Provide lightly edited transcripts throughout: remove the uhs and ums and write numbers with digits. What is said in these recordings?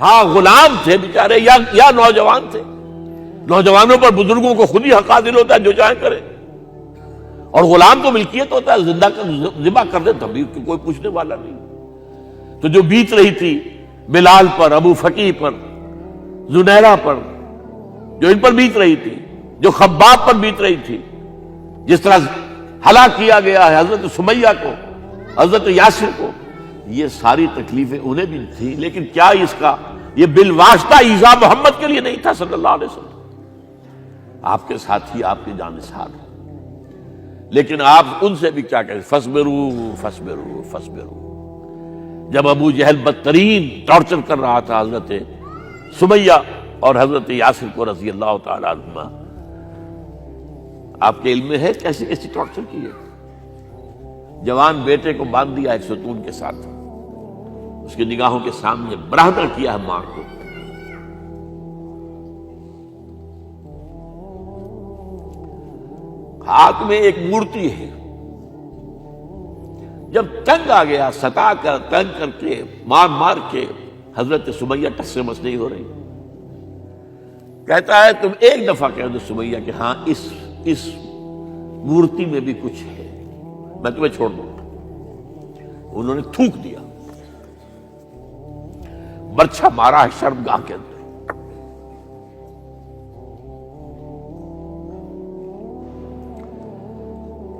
ہاں غلام تھے بیچارے یا نوجوان تھے. نوجوانوں پر بزرگوں کو خود ہی حق حاصل ہوتا ہے جو چاہے کرے, اور غلام تو ملکیت ہوتا ہے, زندہ ذبح کر دے تبھی کوئی پوچھنے والا نہیں. تو جو بیت رہی تھی بلال پر, ابو فقیہ پر, زنیرہ پر, جو ان پر بیت رہی تھی, جو خباب پر بیت رہی تھی, جس طرح ہلاک کیا گیا ہے حضرت سمیہ کو, حضرت یاسر کو, یہ ساری تکلیفیں انہیں بھی تھیں. لیکن کیا اس کا یہ بالواسطہ ایذا محمد کے لیے نہیں تھا صلی اللہ علیہ وسلم؟ آپ کے ساتھی آپ کی جانثار ہیں, لیکن آپ ان سے بھی کیا کہیں, فصبروا فصبروا فصبروا. جب ابو جہل بدترین ٹارچر کر رہا تھا حضرت سمیہ اور حضرت یاسر کو رضی اللہ تعالی عنہما, آپ کے علم میں ہے کیسی کیسی ٹارچر کی ہے. جوان بیٹے کو باندھ دیا ایک ستون کے ساتھ, اس کی نگاہوں کے سامنے برہنہ کیا ہے ماں کو. ہاتھ میں ایک مورتی ہے, جب تنگ آ گیا ستا کر تنگ کر کے مار مار کے حضرت سمیہ ٹس سے مس نہیں ہو رہی. کہتا ہے تم ایک دفعہ کہہ دو سمیہ کہ ہاں اس مورتی میں بھی کچھ ہے, میں تمہیں چھوڑ دوں گا. انہوں نے تھوک دیا, برچھا مارا ہے شرمگاہ کے اندر.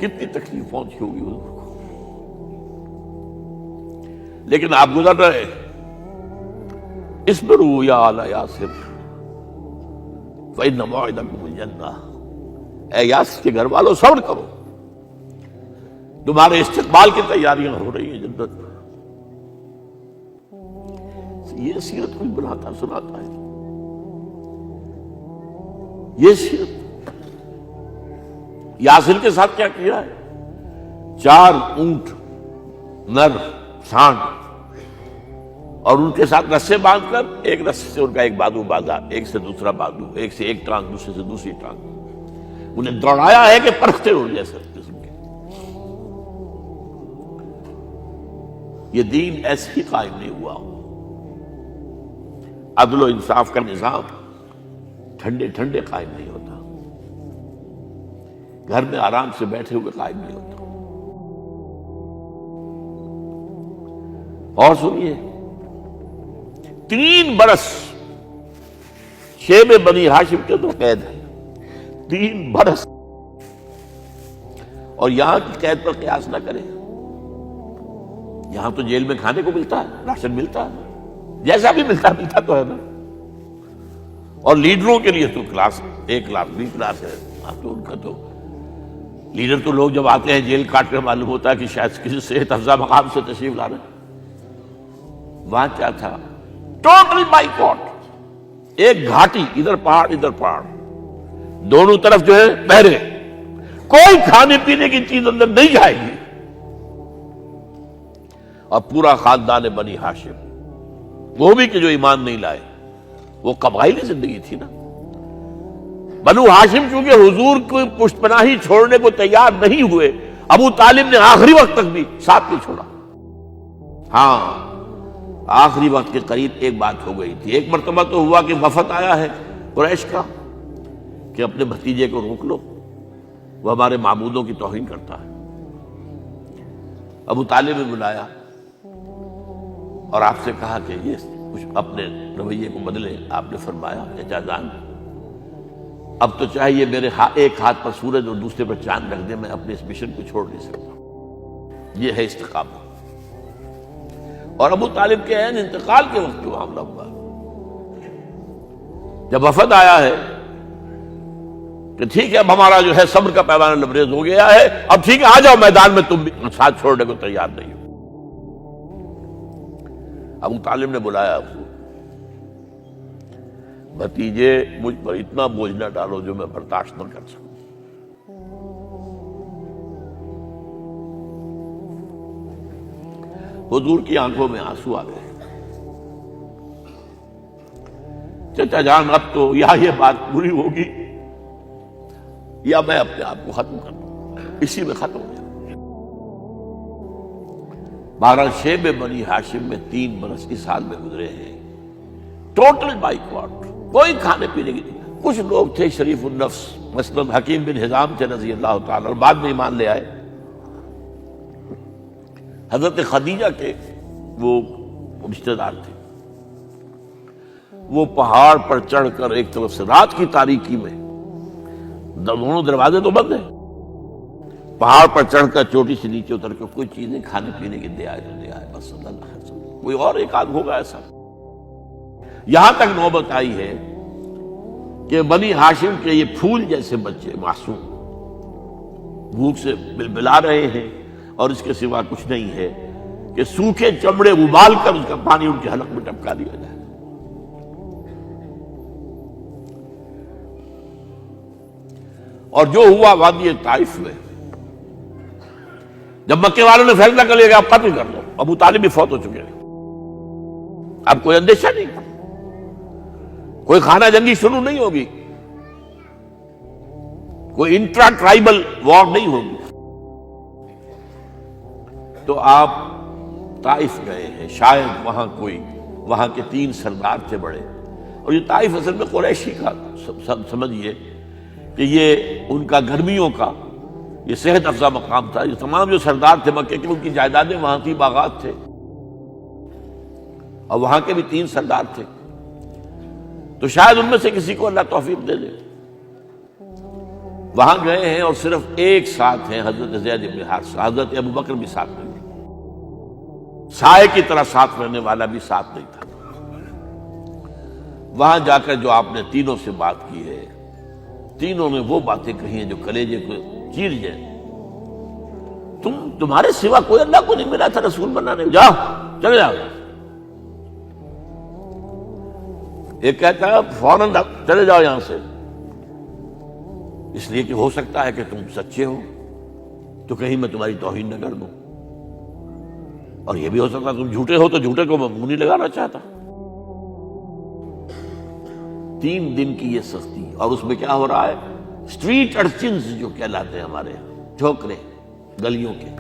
کتنی تکلیف پہنچی ہوگی حضور کو, لیکن آپ گزر رہے. اصبروا یا آل یاسر فإن موعدکم الجنہ. اے یاسر کے گھر والوں صبر کرو, تمہارے استقبال کی تیاریاں ہو رہی ہیں جنت میں. یہ سیرت کوئی بلاتا سناتا ہے, یہ سیرت. یاسر کے ساتھ کیا کیا ہے, 4 اونٹ نر سانڈ, اور ان کے ساتھ رسے باندھ کر ایک رسے سے ان کا ایک بازو باندھا, ایک سے دوسرا بازو, ایک سے ایک ٹانگ, دوسرے سے دوسری ٹانگ. انہیں دوڑایا ہے کہ پرکھتے ہو جیسے قسم کے. یہ دین ایسے ہی قائم نہیں ہوا. عدل و انصاف کا نظام ٹھنڈے ٹھنڈے قائم نہیں ہوتا, گھر میں آرام سے بیٹھے ہوئے قائم نہیں ہوتا. اور سنیے, 3 برس شیب بنی ہاشم کے تو قید ہے, 3 برس. اور یہاں کی قید پر قیاس نہ کریں. یہاں تو جیل میں کھانے کو ملتا ہے, راشن ملتا ہے, جیسا بھی ملتا تو ہے نا. اور لیڈروں کے لیے تو class A class B class ہے. تو ان کا تو لیڈر تو لوگ جب آتے ہیں جیل کاٹ کر معلوم ہوتا ہے کہ شاید کسی صحت افزا مقام سے تشریف لا رہے ہیں. وہاں کیا تھا, ٹوٹل بائیکاٹ. ایک گھاٹی, ادھر پہاڑ ادھر پہاڑ, دونوں طرف جو ہے پہرے, کوئی کھانے پینے کی چیز اندر نہیں جائے گی. اور پورا خاندان بنی ہاشم, وہ بھی کہ جو ایمان نہیں لائے, وہ قبائلی زندگی تھی نا. بنو ہاشم چونکہ حضور کو پشت پناہی چھوڑنے کو تیار نہیں ہوئے, ابو طالب نے آخری وقت تک بھی ساتھ نہیں چھوڑا. ہاں آخری وقت کے قریب ایک بات ہو گئی تھی. ایک مرتبہ تو ہوا کہ وفد آیا ہے قریش کا کہ اپنے بھتیجے کو روک لو, وہ ہمارے معبودوں کی توہین کرتا ہے. ابو طالب نے بلایا اور آپ سے کہا کہ یہ کچھ اپنے رویے کو بدلے. آپ نے فرمایا چچا جان, اب تو چاہیے میرے ایک ہاتھ پر سورج اور دوسرے پر چاند رکھ دے, میں اپنے اس مشن کو چھوڑ نہیں سکتا. یہ ہے استقامت. اور ابو طالب کے عین انتقال کے وقت جو معاملہ ہوا, جب وفد آیا ہے کہ ٹھیک ہے اب ہمارا جو ہے صبر کا پیمانہ لبریز ہو گیا ہے, اب ٹھیک ہے آ جاؤ میدان میں, تم بھی ساتھ چھوڑنے کو تیار نہیں ہو. ابو طالب نے بلایا, بھتیجے مجھ پر اتنا بوجھ نہ ڈالو جو میں برداشت نہ کر سکوں. حضور کی آنکھوں میں آنسو آ گئے. چچا جان اب تو یا یہ بات پوری ہوگی یا میں اپنے آپ کو ختم کر دوں, اسی میں ختم ہو جائے. بہرحال شیب بنی ہاشم میں 3 برس اس حال میں گزرے ہیں ٹوٹل بائیکاٹ، کوئی کھانے پینے کی نہیں۔ کچھ لوگ تھے شریف النفس، مثلاً حکیم بن حزام تھے رضی اللہ تعالیٰ، اور بعد میں ایمان لے آئے۔ حضرت خدیجہ کے وہ رشتہ دار تھے، وہ پہاڑ پر چڑھ کر ایک طرف سے رات کی تاریکی میں، دونوں دروازے تو بند ہیں، پہاڑ پر چڑھ کر چوٹی سے نیچے اتر کر کوئی چیزیں کھانے پینے کی دے آئے تو دے آئے، بس صلی اللہ علیہ وسلم۔ کوئی اور ایک آدھ ہوگا ایسا۔ یہاں تک نوبت آئی ہے کہ بنی ہاشم کے یہ پھول جیسے بچے معصوم بھوک سے بلبلا رہے ہیں، اور اس کے سوا کچھ نہیں ہے کہ سوکھے چمڑے ابال کر اس کا پانی ان کے حلق میں ٹپکا دیا جائے۔ اور جو ہوا وادی طائف میں، جب مکے والوں نے فیصلہ کر لیا کہ آپ قتل کر دو، ابو طالب بھی فوت ہو چکے ہیں، اب کوئی اندیشہ نہیں، کوئی خانہ جنگی شروع نہیں ہوگی، کوئی انٹرا ٹرائبل وار نہیں ہوگی، تو آپ طائف گئے ہیں۔ شاید وہاں کے 3 سردار تھے بڑے، اور یہ طائف اصل میں قریشی کا سمجھیے کہ یہ ان کا گرمیوں کا یہ صحت افزا مقام تھا۔ یہ تمام جو سردار تھے مکے کے، ان کی جائیدادیں وہاں کی، باغات تھے، اور وہاں کے بھی 3 سردار تھے، تو شاید ان میں سے کسی کو اللہ توفیق دے دے۔ وہاں گئے ہیں اور صرف ایک ساتھ ہیں، حضرت زید بن حارثہ، حضرت ابو بکر بھی ساتھ نہیں، سائے کی طرح ساتھ رہنے والا بھی ساتھ نہیں تھا۔ وہاں جا کر جو آپ نے تینوں سے بات کی ہے، تینوں نے وہ باتیں کہی ہیں جو کلیجے کو چیر جائیں۔ تمہارے سوا کوئی اللہ کو نہیں ملا تھا رسول بنانے، جاؤ چلے جاؤ۔ ایک کہتا ہے فوراً چلے جاؤ یہاں سے، اس لیے کہ ہو سکتا ہے کہ تم سچے ہو تو کہیں میں تمہاری توہین نہ کر دوں، اور یہ بھی ہو سکتا ہے تم جھوٹے ہو تو جھوٹے کو میں منہ نہیں لگانا چاہتا۔ 3 دن کی یہ سختی، اور اس میں کیا ہو رہا ہے، اسٹریٹ ارچنز جو کہلاتے ہیں ہمارے یہاں، جھوکرے گلیوں کے،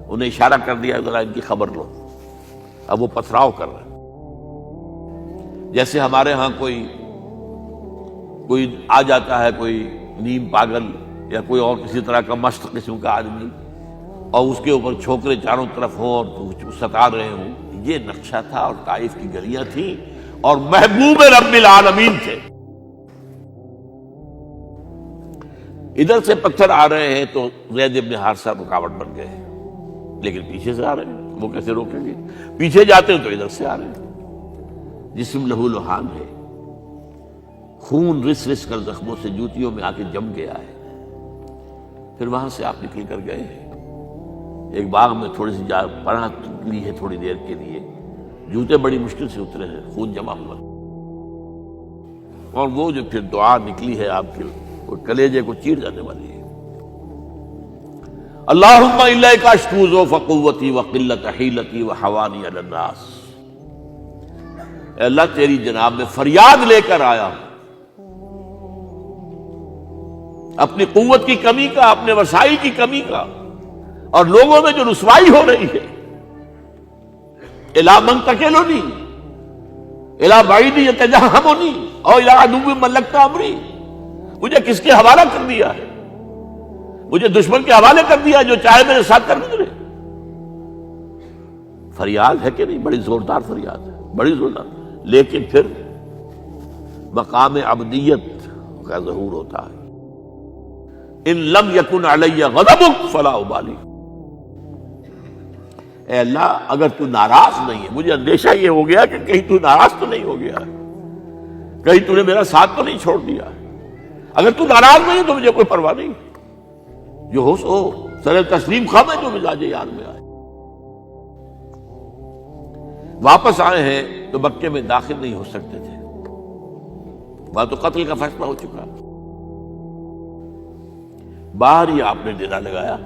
انہیں اشارہ کر دیا ذرا ان کی خبر لو، اب وہ پتھراؤ کر رہے ہیں۔ جیسے ہمارے ہاں کوئی آ جاتا ہے، کوئی نیم پاگل یا کوئی اور کسی طرح کا مست قسم کا آدمی، اور اس کے اوپر چھوکرے چاروں طرف ہوں اور ستا رہے ہوں، یہ نقشہ تھا، اور طائف کی گلیاں تھیں، اور محبوب رب العالمین تھے۔ ادھر سے پتھر آ رہے ہیں تو زید بن حارثہ رکاوٹ بن گئے، لیکن پیچھے سے آ رہے ہیں، وہ کیسے روکیں گے؟ پیچھے جاتے ہیں تو ادھر سے آ رہے ہیں۔ جسم لہو لہان ہے، خون رس رس کر زخموں سے جوتیوں میں آ کے جم گیا ہے۔ پھر وہاں سے آپ نکل کر گئے ہیں، ایک باغ میں تھوڑی سی پناہ لی ہے تھوڑی دیر کے لیے، جوتے بڑی مشکل سے اترے ہیں، خون جمع ہوا، اور وہ جو پھر دعا نکلی ہے آپ کے، وہ کلیجے کو چیر جانے والی ہے۔ اللہم الیک اشکو ضعف قوتی وقلت حیلتی وحوانی علی الناس، اے اللہ تیری جناب میں فریاد لے کر آیا ہوں، اپنی قوت کی کمی کا، اپنے وسائل کی کمی کا، اور لوگوں میں جو رسوائی ہو رہی ہے، الی من تکلنی الی بعید یتجہمنی او الی عدو ملکت امری، مجھے کس کے حوالہ کر دیا ہے، مجھے دشمن کے حوالے کر دیا جو چاہے میرے ساتھ کر گزرے۔ فریاد ہے کہ نہیں؟ بڑی زوردار فریاد ہے، بڑی زوردار، لیکن پھر مقام عبدیت کا ظہور ہوتا ہے۔ ان لم یکن علی غضبک فلا ابالی، اے اللہ اگر تو ناراض نہیں ہے، مجھے اندیشہ یہ ہو گیا کہ کہیں تو ناراض تو نہیں ہو گیا ہے، کہیں تو نے میرا ساتھ تو نہیں چھوڑ دیا ہے، اگر تو ناراض نہیں ہے تو مجھے کوئی پرواہ نہیں، جو ہو سو سر تسلیم خم ہے جو مزاج یار میں آئے۔ واپس آئے ہیں تو مکے میں داخل نہیں ہو سکتے تھے، وہاں تو قتل کا فیصلہ ہو چکا، باہر ہی آپ نے ڈیرا لگایا،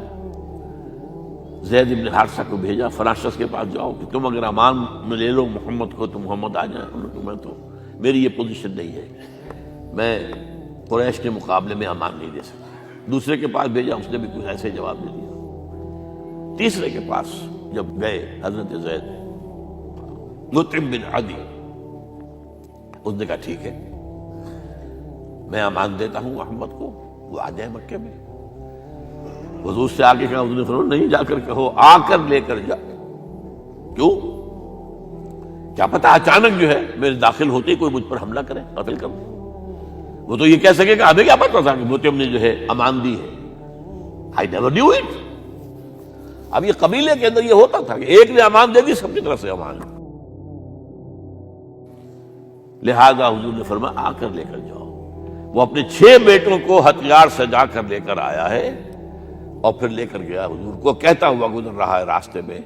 زید بن حارثہ کو بھیجا، فلاں شخص کے پاس جاؤ کہ تم اگر امان میں لے لو محمد کو تو محمد آ جائیں، میں تو میری یہ پوزیشن نہیں ہے، میں قریش کے مقابلے میں امان نہیں دے سکتا۔ دوسرے کے پاس بھیجا، اس نے بھی کچھ ایسے جواب دے دیا۔ تیسرے کے پاس جب گئے حضرت زید، مطعم بن عدی، اس نے کہا ٹھیک ہے، میں امان دیتا ہوں محمد کو، وہ آ جائے مکے میں۔ حضور سے آگے کہا، حضور نے فرمایا نہیں جا کر کہو، آ کر لے کر جا۔ کیوں؟ کیا پتا اچانک جو ہے میرے داخل ہوتے ہی کوئی مجھ پر حملہ کرے، قتل کر دے۔ وہ تو یہ کہہ سکے کہ ہمیں کیا پتا تھا کہ مطعم نے جو ہے امان دی ہے، I never knew it۔ اب یہ قبیلے کے اندر یہ ہوتا تھا کہ ایک نے امان دے دی، سب کی طرف سے امان۔ لہذا حضور نے فرمایا آ کر لے کر جاؤ۔ وہ اپنے 6 بیٹوں کو ہتھیار سجا کر لے کر آیا ہے اور پھر لے کر گیا حضور کو، کہتا ہوا گزر رہا ہے راستے میں،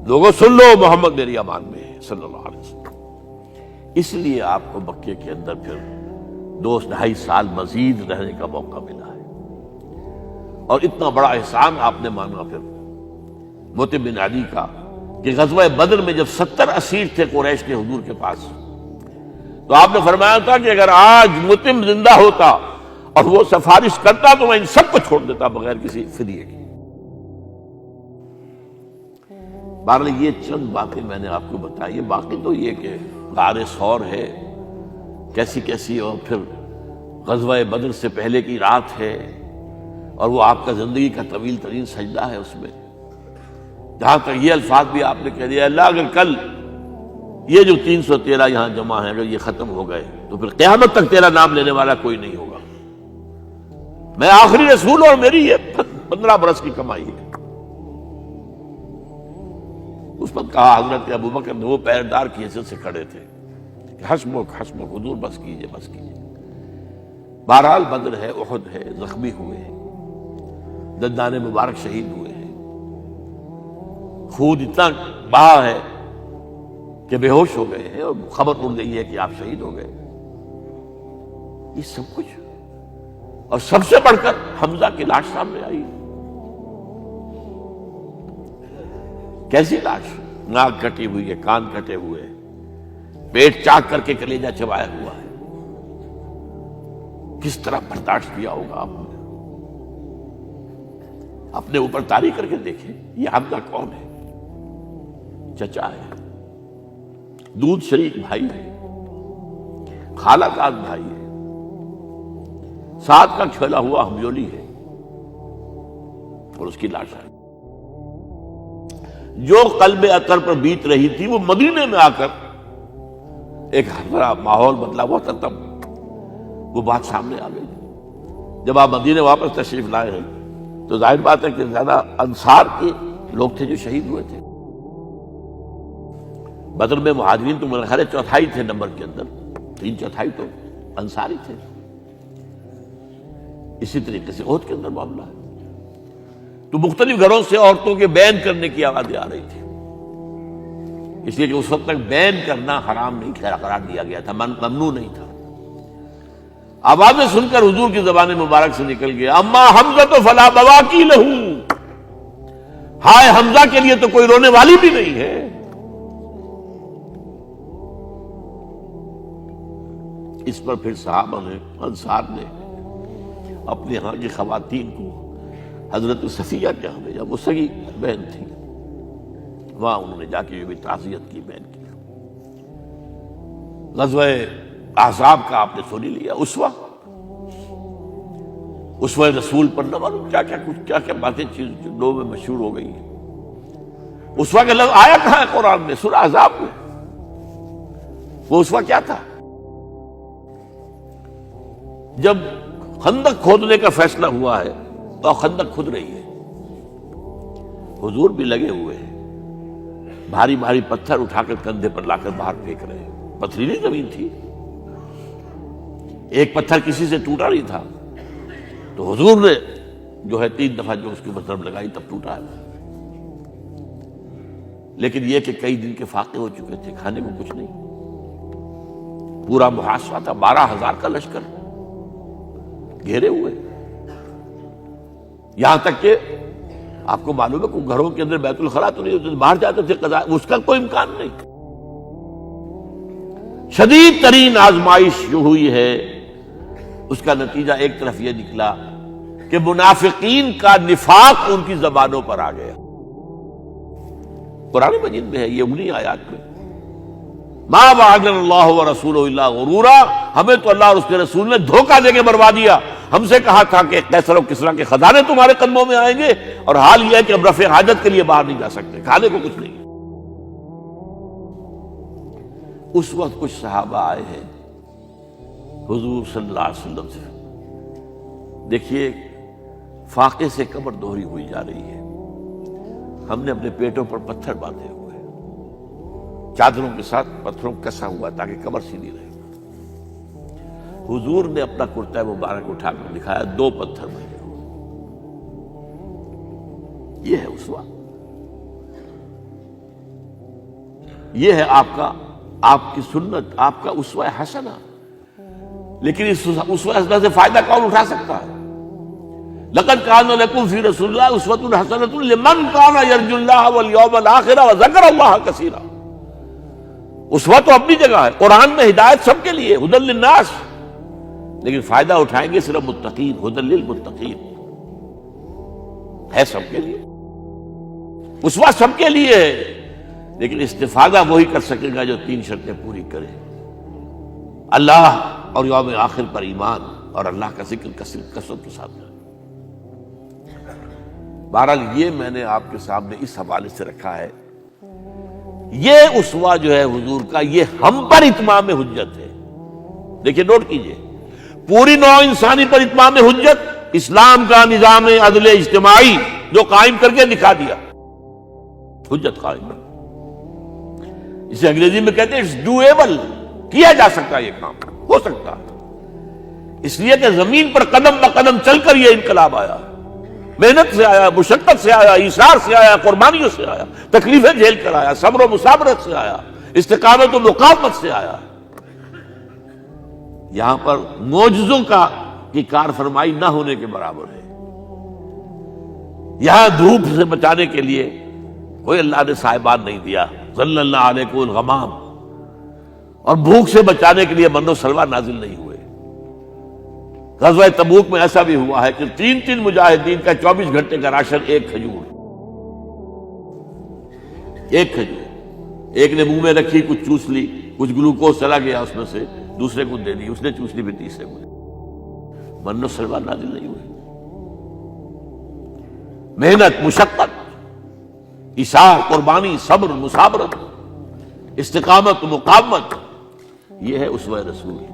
لوگوں سن لو محمد میری امان میں ہے صلی اللہ علیہ وسلم۔ اس لیے آپ کو مکے کے اندر پھر 2-2.5 سال مزید رہنے کا موقع ملا ہے، اور اتنا بڑا احسان آپ نے مانا پھر مطعم بن عدی کا کہ غزوہ بدر میں جب 70 اسیر تھے قریش کے حضور کے پاس، تو آپ نے فرمایا تھا کہ اگر آج مطعم زندہ ہوتا اور وہ سفارش کرتا تو میں ان سب کو چھوڑ دیتا بغیر کسی فدیے کے۔ بہرحال یہ چند باتیں میں نے آپ کو بتائی، باقی تو یہ کہ غار ثور ہے کیسی کیسی، اور پھر غزوہ بدر سے پہلے کی رات ہے، اور وہ آپ کا زندگی کا طویل ترین سجدہ ہے۔ اس میں جہاں تک یہ الفاظ بھی آپ نے کہہ دیا، اللہ اگر کل یہ جو 313 یہاں جمع ہیں اگر یہ ختم ہو گئے تو پھر قیامت تک تیرا نام لینے والا کوئی نہیں ہوگا، میں آخری رسول اور میری یہ 15 برس کی کمائی ہے۔ اس وقت کہا حضرت ابوبکر نے، وہ پہردار کی حیثیت سے کھڑے تھے، کہ حسبک حسبک حضور بس کیجئے بس کیجئے۔ بہرحال بدر ہے، احد ہے، زخمی ہوئے ہیں، دندان مبارک شہید ہوئے ہیں، خون اتنا بہا ہے کہ بے ہوش ہو گئے ہیں، اور خبر اڑ گئی ہے کہ آپ شہید ہو گئے۔ یہ سب کچھ، اور سب سے بڑھ کر حمزہ کی لاش سامنے آئی۔ کیسی لاش؟ ناک کٹی ہوئی ہے، کان کٹے ہوئے ہیں، پیٹ چاک کر کے کلیجہ چبایا ہوا ہے۔ کس طرح برداشت کیا ہوگا آپ نے؟ اپنے اوپر تاری کر کے دیکھیں، یہ حمزہ کون ہے؟ چچا ہے، دودھ شریک بھائی ہے، خالہ زاد بھائی ہے، ساتھ کا کھیلا ہوا ہمجولی ہے، اور اس کی لاش ہے۔ جو قلب اطہر پر بیت رہی تھی وہ مدینے میں آ کر ایک بڑا ماحول بدلا ہوا تھا، تب وہ بات سامنے آ گئی۔ جب آپ مدینے واپس تشریف لائے ہیں تو ظاہر بات ہے کہ زیادہ انصار کے لوگ تھے جو شہید ہوئے تھے۔ بدر میں مہاجرین تو میرے خیال 1/4 تھے نمبر کے اندر، 3/4 تو انصاری تھے۔ اسی طریقے سے احد کے اندر معاملہ ہے، تو مختلف گھروں سے عورتوں کے بین کرنے کی آوازیں آ رہی تھی، اس لیے کہ اس وقت تک بین کرنا حرام نہیں قرار دیا گیا تھا، ممنوع نہیں تھا۔ آوازیں سن کر حضور کی زبان مبارک سے نکل گیا، اما حمزہ تو فلا بواکی لہو، ہائے حمزہ کے لیے تو کوئی رونے والی بھی نہیں ہے۔ اس پر پھر صحابہ نے، انصار نے اپنے ہاں کی خواتین کو حضرت صفیہ کے ہاں بھیجا، وہ سگی بہن تھی، وہاں انہوں نے جا کے بھی تعزیت کی بہن کی۔ غزوہ احزاب کا آپ نے سن ہی لیا، اسوہ رسول پر نہ معلوم کیا کیا باتیں چیز لوگوں میں مشہور ہو گئی ہیں۔ اسوہ کا لفظ آیا کہاں ہے قرآن میں؟ سورہ احزاب میں۔ وہ اسوہ کیا تھا؟ جب خندق کھودنے کا فیصلہ ہوا ہے تو خندق کھود رہی ہے، حضور بھی لگے ہوئے ہیں، بھاری بھاری پتھر اٹھا کر کندھے پر لا کر باہر پھینک رہے ہیں، پتھریلی زمین تھی، ایک پتھر کسی سے ٹوٹا نہیں تھا، تو حضور نے جو ہے 3 دفعہ جو اس کے اوپر ضرب لگائی تب ٹوٹا ہے۔ لیکن یہ کہ کئی دن کے فاقے ہو چکے تھے، کھانے کو کچھ نہیں، پورا محاصرہ تھا، 12,000 کا لشکر گھیرے ہوئے، یہاں تک کہ آپ کو معلوم ہے کہ گھروں کے اندر بیت الخلا تو نہیں ہوتے، باہر جاتے تھے قضاء، اس کا کوئی امکان نہیں۔ شدید ترین آزمائش جو ہوئی ہے اس کا نتیجہ ایک طرف یہ نکلا کہ منافقین کا نفاق ان کی زبانوں پر آ گیا۔ قرآن مجید میں ہے یہ انہی آیات میں، ما وعدنا اللہ ورسولہ الا غرورا، ہمیں تو اللہ اور اس کے رسول نے دھوکہ دے کے مروا دیا۔ ہم سے کہا تھا کہ قیصر و کسریٰ کے خزانے تمہارے قدموں میں آئیں گے، اور حال یہ ہے کہ اب رفع حاجت کے لیے باہر نہیں جا سکتے، کھانے کو کچھ نہیں۔ اس وقت کچھ صحابہ آئے ہیں حضور صلی اللہ علیہ وسلم سے، دیکھیے فاقے سے کمر دوہری ہوئی جا رہی ہے، ہم نے اپنے پیٹوں پر پتھر باندھے ہوئے، چادروں کے ساتھ پتھروں کسا ہوا تاکہ کمر سیدھی رہے۔ حضور نے اپنا کرتا مبارک اٹھا کر دکھایا، 2 پتھر بنے ہوئے۔ یہ ہے اسوہ، یہ ہے آپ کی سنت، آپ کا اسوہ حسنہ۔ لیکن اس اسوہ حسنہ سے فائدہ کون اٹھا سکتا ہے؟ لقد کان لکم فی رسول اللہ اسوۃ حسنۃ لمن کان یرجو اللہ والیوم الآخر وذکر اللہ کثیرا۔ اسوہ تو اپنی جگہ ہے، قرآن میں ہدایت سب کے لیے، ھدی للناس، لیکن فائدہ اٹھائیں گے صرف متقین، ھدی للمتقین ہے سب کے لیے، اسوہ سب کے لیے ہے، لیکن استفادہ وہی کر سکے گا جو 3 شرطیں پوری کرے: اللہ اور یوم آخر پر ایمان، اور اللہ کا ذکر کثرت کے ساتھ کرے۔ بہرحال یہ میں نے آپ کے سامنے اس حوالے سے رکھا ہے، یہ اسوہ جو ہے حضور کا، یہ ہم پر اتمام حجت ہے۔ دیکھیے نوٹ کیجئے، پوری نوع انسانی پر اتمام حجت، اسلام کا نظام عدل اجتماعی جو قائم کر کے دکھا دیا، حجت قائم ہے۔ اسے انگریزی میں کہتے ہیں اٹس ڈویبل، کیا جا سکتا ہے، یہ کام ہو سکتا ہے، اس لیے کہ زمین پر قدم بقدم چل کر یہ انقلاب آیا، محنت سے آیا، مشقت سے آیا، ایثار سے آیا، قربانیوں سے آیا، تکلیفیں جھیل کر آیا، صبر و مصابرت سے آیا، استقامت و مقاومت سے آیا۔ یہاں پر معجزوں کی کار فرمائی نہ ہونے کے برابر ہے۔ یہاں دھوپ سے بچانے کے لیے کوئی اللہ نے صاحبان نہیں دیا، ظل اللہ علیکم الغمام، اور بھوک سے بچانے کے لیے من و سلوہ نازل نہیں ہوئے۔ غزوہ تبوک میں ایسا بھی ہوا ہے کہ 3 مجاہدین کا 24 گھنٹے کا راشن ایک کھجور، ایک نے منہ میں رکھی، کچھ چوس لی، کچھ گلوکوز چلا گیا اس میں سے، دوسرے کو دے دی، اس نے چوس لی، پھر تیسرے کو۔ من و سلوہ نازل نہیں ہوئے۔ محنت، مشقت، ایثار، قربانی، صبر، مصابرت، استقامت، مقاومت، یہ ہے اسوہ رسول۔